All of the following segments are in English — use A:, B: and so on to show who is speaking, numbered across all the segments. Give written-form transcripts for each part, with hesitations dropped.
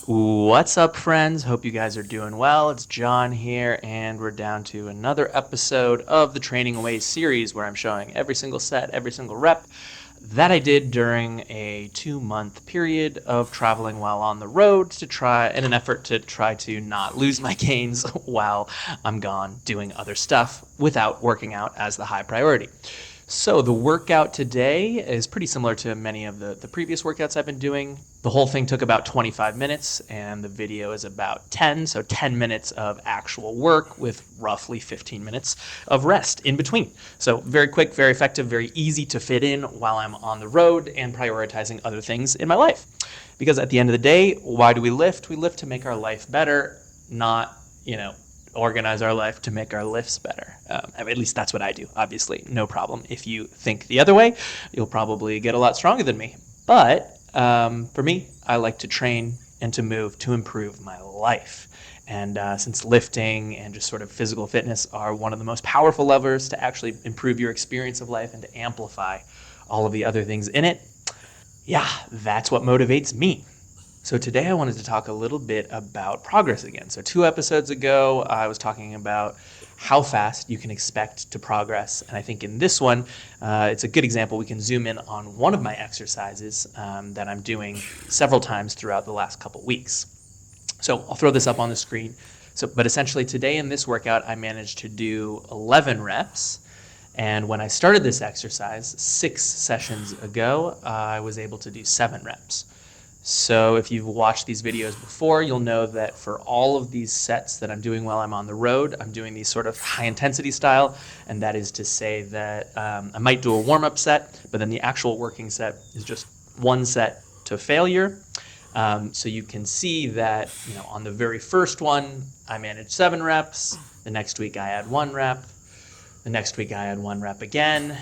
A: What's up, friends? Hope you guys are doing well. It's John here, and we're down to another episode of the Training Away series where I'm showing every single set, every single rep that I did during a 2-month period of traveling while on the road to try in an effort to try to not lose my gains while I'm gone doing other stuff without working out as the high priority. So the workout today is pretty similar to many of the previous workouts I've been doing. The whole thing took about 25 minutes, and the video is about 10, so 10 minutes of actual work with roughly 15 minutes of rest in between. So very quick, very effective, very easy to fit in while I'm on the road and prioritizing other things in my life. Because at the end of the day, why do we lift? We lift to make our life better, not, organize our life to make our lifts better. At least that's what I do, obviously. No problem. If you think the other way, you'll probably get a lot stronger than me. But for me, I like to train and to move to improve my life. And since lifting and just sort of physical fitness are one of the most powerful levers to actually improve your experience of life and to amplify all of the other things in it, yeah, that's what motivates me. So today I wanted to talk a little bit about progress again. So 2 episodes ago, I was talking about how fast you can expect to progress. And I think in this one, it's a good example. We can zoom in on one of my exercises that I'm doing several times throughout the last couple weeks. So I'll throw this up on the screen. But essentially today in this workout, I managed to do 11 reps. And when I started this exercise 6 sessions ago, I was able to do 7 reps. So if you've watched these videos before, you'll know that for all of these sets that I'm doing while I'm on the road, I'm doing these sort of high intensity style. And that is to say that I might do a warm-up set, but then the actual working set is just 1 set to failure. So you can see that on the very first one, I managed 7 reps. The next week I add 1 rep. The next week I add 1 rep again.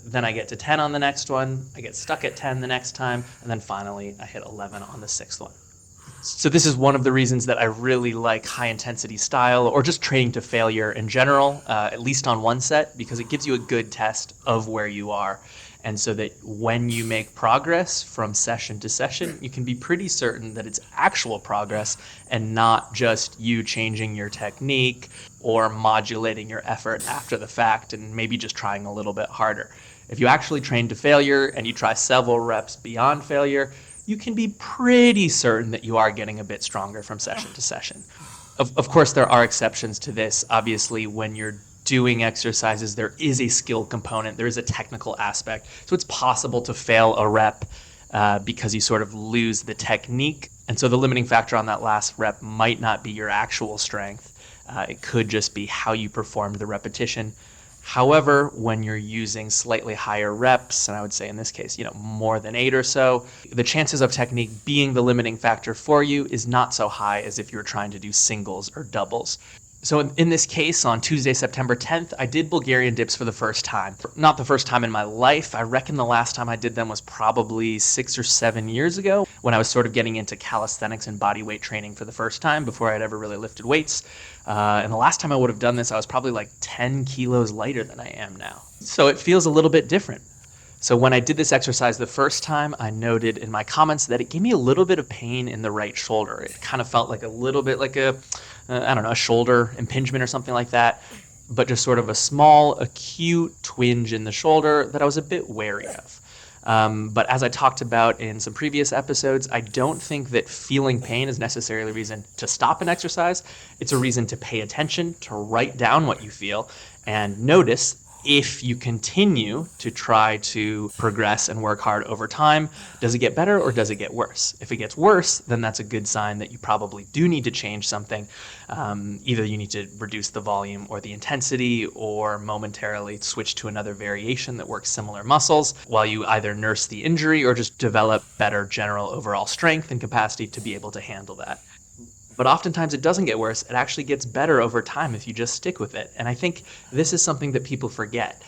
A: Then I get to 10 on the next one, I get stuck at 10 the next time, and then finally I hit 11 on the 6th one. So this is one of the reasons that I really like high intensity style or just training to failure in general, at least on 1 set, because it gives you a good test of where you are. And so that when you make progress from session to session, you can be pretty certain that it's actual progress and not just you changing your technique or modulating your effort after the fact and maybe just trying a little bit harder. If you actually train to failure and you try several reps beyond failure, you can be pretty certain that you are getting a bit stronger from session to session. Of course, there are exceptions to this. Obviously, when you're doing exercises, there is a skill component, there is a technical aspect. So it's possible to fail a rep because you sort of lose the technique. And so the limiting factor on that last rep might not be your actual strength. It could just be how you performed the repetition. However, when you're using slightly higher reps, and I would say in this case, more than 8 or so, the chances of technique being the limiting factor for you is not so high as if you were trying to do singles or doubles. So in this case, on Tuesday, September 10th, I did Bulgarian dips for the first time. Not the first time in my life. I reckon the last time I did them was probably 6 or 7 years ago when I was sort of getting into calisthenics and body weight training for the first time before I'd ever really lifted weights. And the last time I would have done this, I was probably like 10 kilos lighter than I am now. So it feels a little bit different. So when I did this exercise the first time, I noted in my comments that it gave me a little bit of pain in the right shoulder. It kind of felt like a little bit like a shoulder impingement or something like that, but just sort of a small acute twinge in the shoulder that I was a bit wary of. But as I talked about in some previous episodes, I don't think that feeling pain is necessarily a reason to stop an exercise. It's a reason to pay attention, to write down what you feel, and notice if you continue to try to progress and work hard over time, does it get better or does it get worse? If it gets worse, then that's a good sign that you probably do need to change something. Either you need to reduce the volume or the intensity or momentarily switch to another variation that works similar muscles while you either nurse the injury or just develop better general overall strength and capacity to be able to handle that. But oftentimes it doesn't get worse. It actually gets better over time if you just stick with it. And I think this is something that people forget.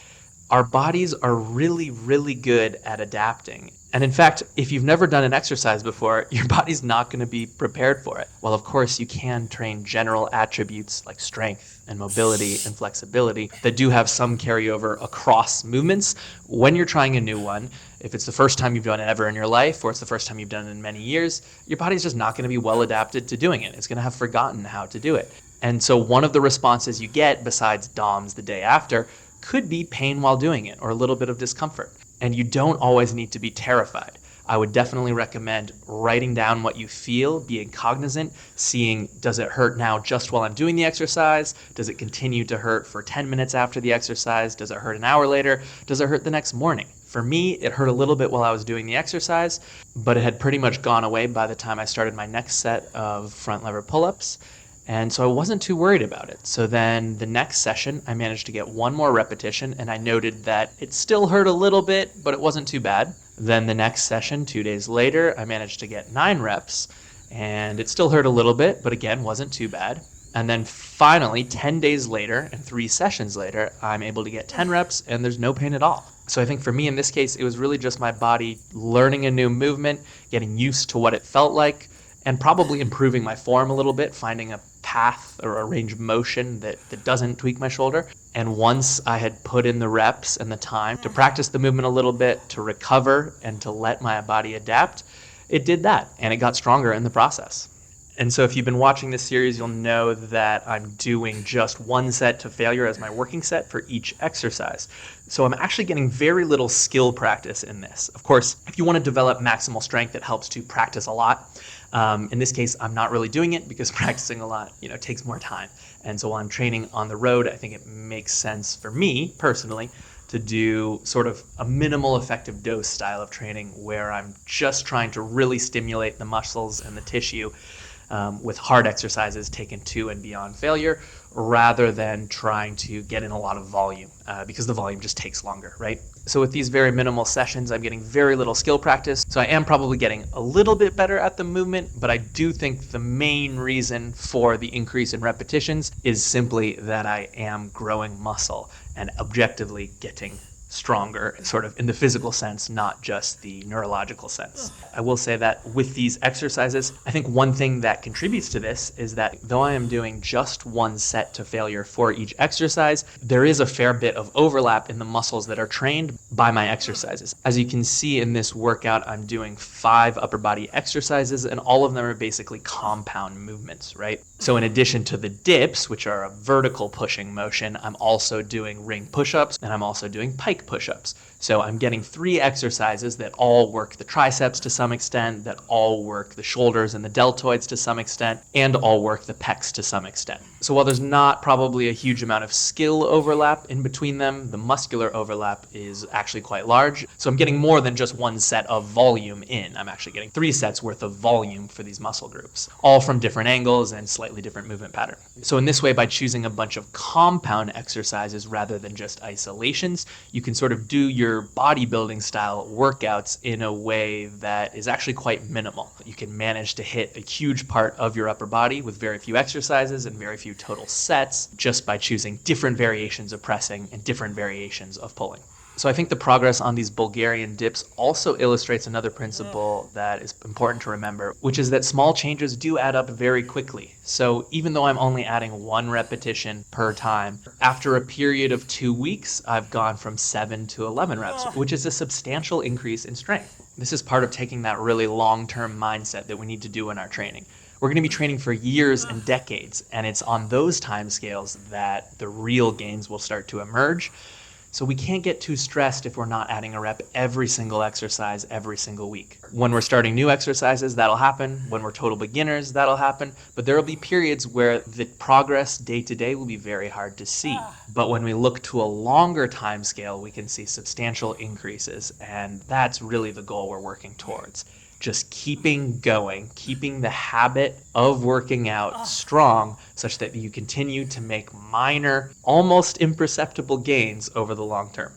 A: Our bodies are really, really good at adapting. And in fact, if you've never done an exercise before, your body's not going to be prepared for it. While of course you can train general attributes like strength and mobility and flexibility that do have some carryover across movements, when you're trying a new one, if it's the first time you've done it ever in your life or it's the first time you've done it in many years, your body's just not going to be well adapted to doing it. It's going to have forgotten how to do it. And so one of the responses you get besides DOMS the day after could be pain while doing it or a little bit of discomfort. And you don't always need to be terrified. I would definitely recommend writing down what you feel, being cognizant, seeing, does it hurt now just while I'm doing the exercise? Does it continue to hurt for 10 minutes after the exercise? Does it hurt an hour later? Does it hurt the next morning? For me, it hurt a little bit while I was doing the exercise, but it had pretty much gone away by the time I started my next set of front lever pull-ups. And so I wasn't too worried about it. So then the next session, I managed to get one more repetition, and I noted that it still hurt a little bit, but it wasn't too bad. Then the next session, 2 days later, I managed to get 9 reps, and it still hurt a little bit, but again, wasn't too bad. And then finally, 10 days later and 3 sessions later, I'm able to get 10 reps, and there's no pain at all. So I think for me in this case, it was really just my body learning a new movement, getting used to what it felt like, and probably improving my form a little bit, finding a path or a range of motion that doesn't tweak my shoulder. And once I had put in the reps and the time to practice the movement a little bit, to recover and to let my body adapt, it did that, and it got stronger in the process. And so if you've been watching this series, you'll know that I'm doing just 1 set to failure as my working set for each exercise. So I'm actually getting very little skill practice in this. Of course, if you want to develop maximal strength, it helps to practice a lot. In this case, I'm not really doing it because practicing a lot, takes more time. And so while I'm training on the road, I think it makes sense for me personally to do sort of a minimal effective dose style of training where I'm just trying to really stimulate the muscles and the tissue with hard exercises taken to and beyond failure, rather than trying to get in a lot of volume because the volume just takes longer, right? So with these very minimal sessions, I'm getting very little skill practice. So I am probably getting a little bit better at the movement, but I do think the main reason for the increase in repetitions is simply that I am growing muscle and objectively getting stronger, sort of in the physical sense, not just the neurological sense. I will say that with these exercises, I think one thing that contributes to this is that though I am doing just 1 set to failure for each exercise, there is a fair bit of overlap in the muscles that are trained by my exercises. As you can see in this workout, I'm doing 5 upper body exercises, and all of them are basically compound movements, right? So in addition to the dips, which are a vertical pushing motion, I'm also doing ring push-ups, and I'm also doing pike push-ups. So I'm getting 3 exercises that all work the triceps to some extent, that all work the shoulders and the deltoids to some extent, and all work the pecs to some extent. So while there's not probably a huge amount of skill overlap in between them, the muscular overlap is actually quite large. So I'm getting more than just 1 set of volume in. I'm actually getting 3 sets worth of volume for these muscle groups, all from different angles and slightly different movement pattern. So in this way, by choosing a bunch of compound exercises rather than just isolations, you can sort of do your bodybuilding style workouts in a way that is actually quite minimal. You can manage to hit a huge part of your upper body with very few exercises and very few total sets just by choosing different variations of pressing and different variations of pulling. So I think the progress on these Bulgarian dips also illustrates another principle that is important to remember, which is that small changes do add up very quickly. So even though I'm only adding 1 repetition per time, after a period of 2 weeks, I've gone from 7 to 11 reps, which is a substantial increase in strength. This is part of taking that really long-term mindset that we need to do in our training. We're going to be training for years and decades, and it's on those time scales that the real gains will start to emerge. So we can't get too stressed if we're not adding a rep every single exercise every single week. When we're starting new exercises, that'll happen. When we're total beginners, that'll happen. But there will be periods where the progress day to day will be very hard to see. But when we look to a longer time scale, we can see substantial increases. And that's really the goal we're working towards. Just keeping going, keeping the habit of working out strong such that you continue to make minor, almost imperceptible gains over the long term.